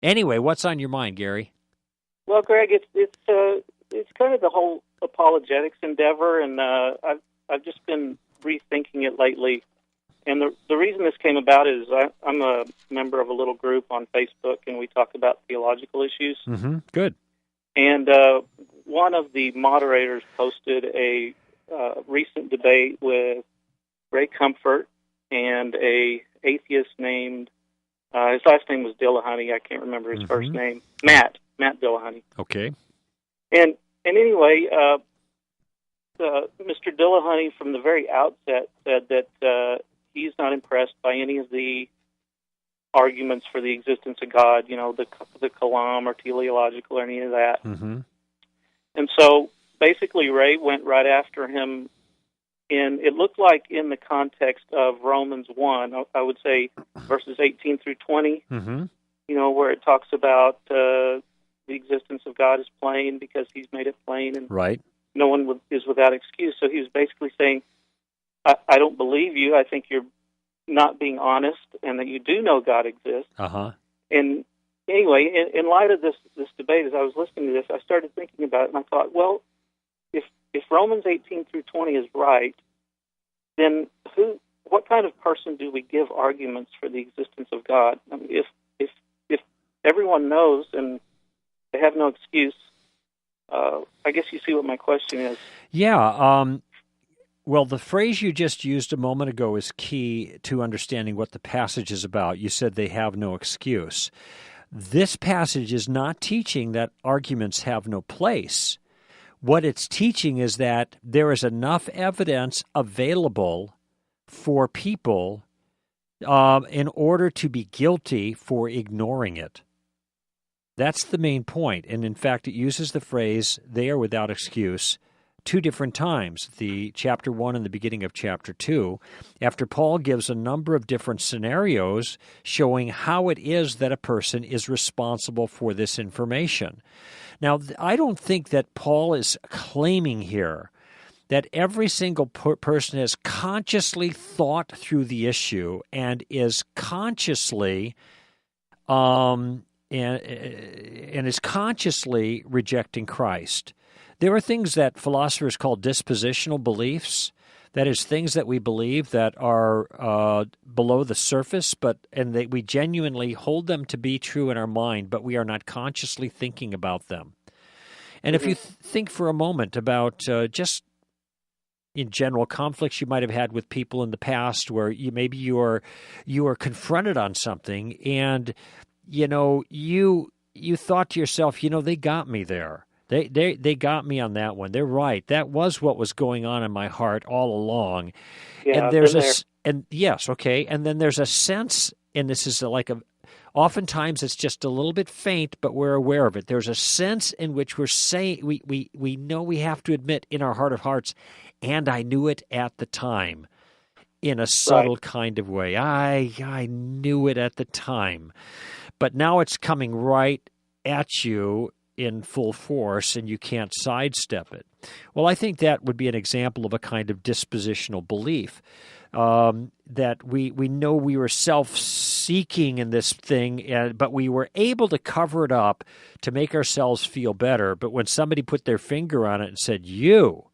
Anyway, what's on your mind, Gary? Well, Greg, it's kind of the whole apologetics endeavor, and I've just been rethinking it lately. And the reason this came about is I'm a member of a little group on Facebook, and we talk about theological issues. Mm-hmm. Good. And one of the moderators posted a recent debate with Ray Comfort and a atheist named his last name was Dillahunty. I can't remember his first name. Matt Dillahunty. Okay. And anyway, Mr. Dillahunty from the very outset said that he's not impressed by any of the arguments for the existence of God, the Kalam or teleological or any of that. Mm-hmm. And so basically Ray went right after him, and it looked like in the context of Romans 1, I would say verses 18 through 20, Mm-hmm. Where it talks about the existence of God is plain because he's made it plain, and Right. no one is without excuse. So he was basically saying, I don't believe you. I think you're not being honest, and that you do know God exists. Uh-huh. And anyway, in light of this debate, as I was listening to this, I started thinking about it, and I thought, well, if Romans 18 through 20 is right, then what kind of person do we give arguments for the existence of God? I mean, if everyone knows and they have no excuse, I guess you see what my question is. Yeah. Well, the phrase you just used a moment ago is key to understanding what the passage is about. You said they have no excuse. This passage is not teaching that arguments have no place. What it's teaching is that there is enough evidence available for people in order to be guilty for ignoring it. That's the main point. And in fact, it uses the phrase, they are without excuse, two different times, the chapter 1 and the beginning of chapter 2, after Paul gives a number of different scenarios showing how it is that a person is responsible for this information. Now, I don't think that Paul is claiming here that every single person has consciously thought through the issue and is consciously and is consciously rejecting Christ. There are things that philosophers call dispositional beliefs. That is, things that we believe that are below the surface, we genuinely hold them to be true in our mind, but we are not consciously thinking about them. And if you think for a moment about just in general conflicts you might have had with people in the past, where you are confronted on something, and you thought to yourself, they got me there. They got me on that one. They're right. That was what was going on in my heart all along. Yeah, And there's there. And yes, okay. And then there's a sense, and this is oftentimes it's just a little bit faint, but we're aware of it. There's a sense in which we're saying, we know we have to admit in our heart of hearts, and I knew it at the time, in a subtle kind of way. I knew it at the time, but now it's coming right at you in full force, and you can't sidestep it. Well, I think that would be an example of a kind of dispositional belief, that we know we were self-seeking in this thing, but we were able to cover it up to make ourselves feel better. But when somebody put their finger on it and said, you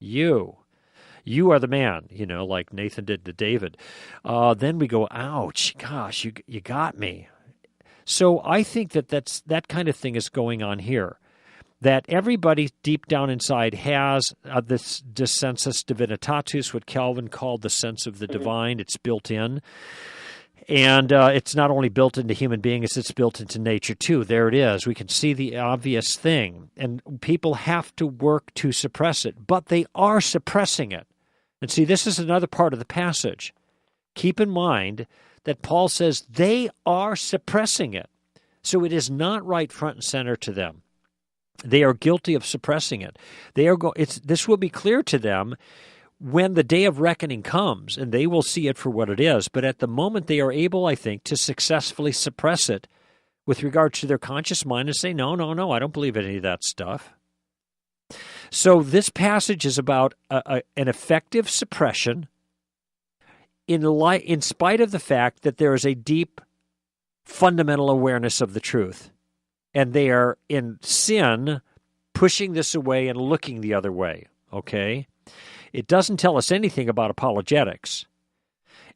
are the man, like Nathan did to David, then we go, ouch, gosh, you got me. So I think that kind of thing is going on here, that everybody deep down inside has this sensus divinitatis, what Calvin called the sense of the divine. It's built in. And it's not only built into human beings, it's built into nature too. There it is. We can see the obvious thing. And people have to work to suppress it, but they are suppressing it. And see, this is another part of the passage. Keep in mind that Paul says they are suppressing it. So it is not right front and center to them. They are guilty of suppressing it. This will be clear to them when the day of reckoning comes, and they will see it for what it is. But at the moment, they are able, I think, to successfully suppress it with regards to their conscious mind and say, no, I don't believe any of that stuff. So this passage is about an effective suppression in spite of the fact that there is a deep fundamental awareness of the truth. And they are in sin, pushing this away and looking the other way, okay? It doesn't tell us anything about apologetics.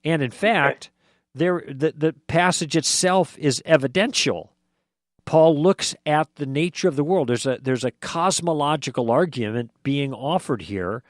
And in fact, the passage itself is evidential. Paul looks at the nature of the world. There's a cosmological argument being offered here,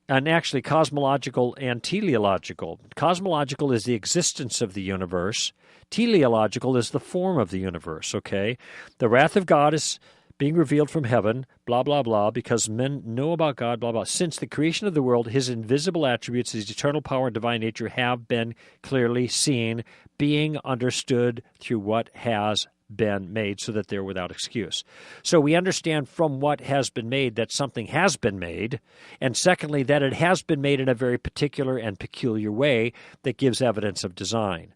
and actually cosmological and teleological. Cosmological is the existence of the universe. Teleological is the form of the universe, okay? The wrath of God is being revealed from heaven, blah, blah, blah, because men know about God, blah, blah. Since the creation of the world, his invisible attributes, his eternal power and divine nature have been clearly seen, being understood through what has been made, so that they're without excuse. So we understand from what has been made that something has been made, and secondly, that it has been made in a very particular and peculiar way that gives evidence of design.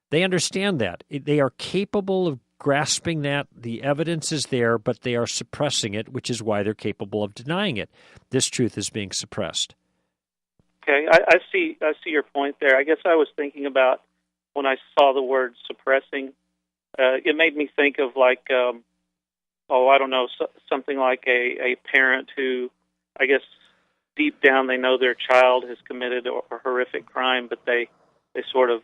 They understand that. They are capable of grasping that. The evidence is there, but they are suppressing it, which is why they're capable of denying it. This truth is being suppressed. Okay, I see your point there. I guess I was thinking about when I saw the word suppressing, it made me think of like, I don't know, something like a parent who, I guess, deep down they know their child has committed a horrific crime, but they sort of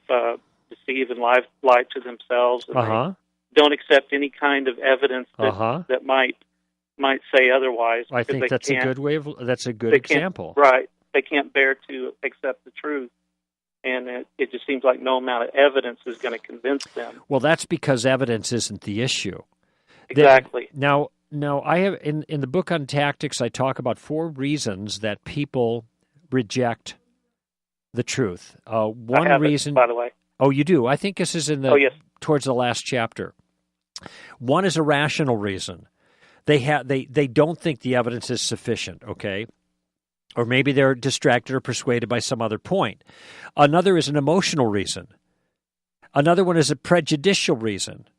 deceive and lie to themselves, and they don't accept any kind of evidence that might say otherwise. I think that's a good way of. That's a good example. Right, they can't bear to accept the truth. And it just seems like no amount of evidence is going to convince them. Well, that's because evidence isn't the issue. Exactly. Now, I have in the book on tactics, I talk about 4 reasons that people reject the truth. One I have reason, by the way. Oh, you do? I think this is in the towards the last chapter. One is a rational reason. They don't think the evidence is sufficient. Okay. Or maybe they're distracted or persuaded by some other point. Another is an emotional reason. Another one is a prejudicial reason.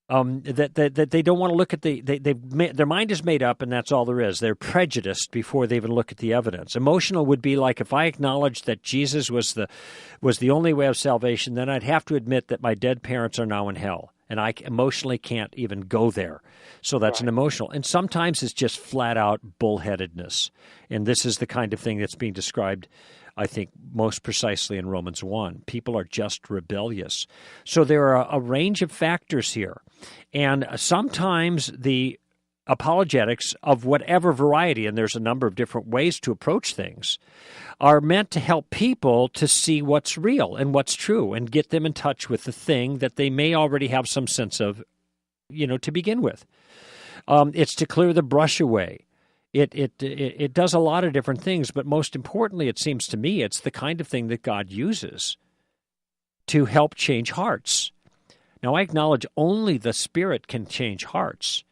That they don't want to look at their mind is made up, and that's all there is. They're prejudiced before they even look at the evidence. Emotional would be like, if I acknowledged that Jesus was the only way of salvation, then I'd have to admit that my dead parents are now in hell, and I emotionally can't even go there. So that's an emotional. And sometimes it's just flat-out bullheadedness. And this is the kind of thing that's being described, I think, most precisely in Romans 1. People are just rebellious. So there are a range of factors here. And sometimes the apologetics of whatever variety, and there's a number of different ways to approach things, are meant to help people to see what's real and what's true and get them in touch with the thing that they may already have some sense of, to begin with. It's to clear the brush away. It does a lot of different things, but most importantly, it seems to me, it's the kind of thing that God uses to help change hearts. Now, I acknowledge only the Spirit can change hearts,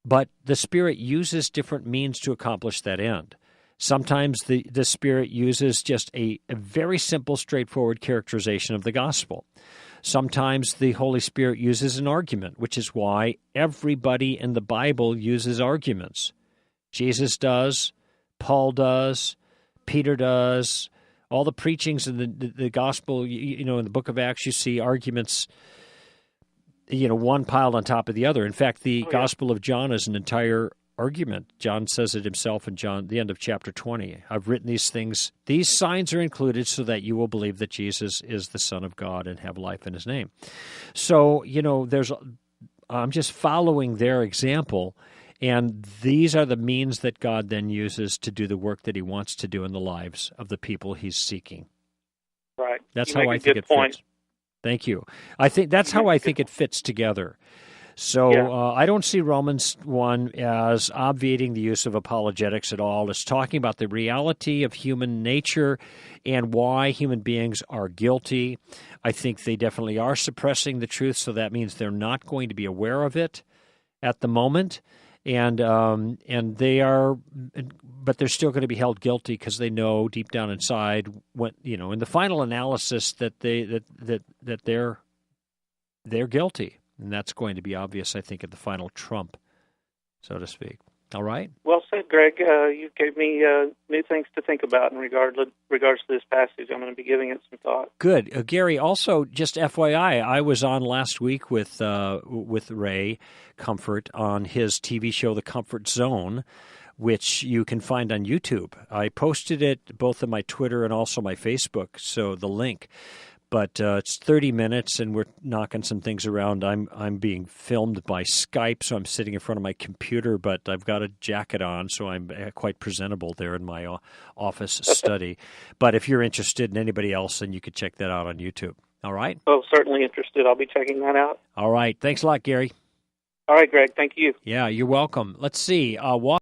but the Spirit uses different means to accomplish that end. Sometimes the Spirit uses just a very simple, straightforward characterization of the gospel. Sometimes the Holy Spirit uses an argument, which is why everybody in the Bible uses arguments. Jesus does, Paul does, Peter does. All the preachings in the gospel, in the book of Acts, you see arguments, one piled on top of the other. In fact, the Gospel of John is an entire argument. John says it himself in the end of chapter 20. I've written these things. These signs are included so that you will believe that Jesus is the Son of God and have life in his name. So, I'm just following their example, and these are the means that God then uses to do the work that he wants to do in the lives of the people he's seeking. Right. That's how I think it fits. Thank you. I think that's how I think it fits together. So I don't see Romans 1 as obviating the use of apologetics at all. It's talking about the reality of human nature and why human beings are guilty. I think they definitely are suppressing the truth, so that means they're not going to be aware of it at the moment. And they are, but they're still going to be held guilty because they know deep down inside, when in the final analysis, that they're guilty, and that's going to be obvious, I think, at the final trump, so to speak. All right? Well said, Greg. You gave me new things to think about in regards to this passage. I'm going to be giving it some thought. Good. Gary, also, just FYI, I was on last week with Ray Comfort on his TV show, The Comfort Zone, which you can find on YouTube. I posted it both on my Twitter and also my Facebook, so the link. But it's 30 minutes, and we're knocking some things around. I'm being filmed by Skype, so I'm sitting in front of my computer, but I've got a jacket on, so I'm quite presentable there in my office study. But if you're interested in anybody else, then you could check that out on YouTube. All right? Oh, certainly interested. I'll be checking that out. All right. Thanks a lot, Gary. All right, Greg. Thank you. Yeah, you're welcome. Let's see.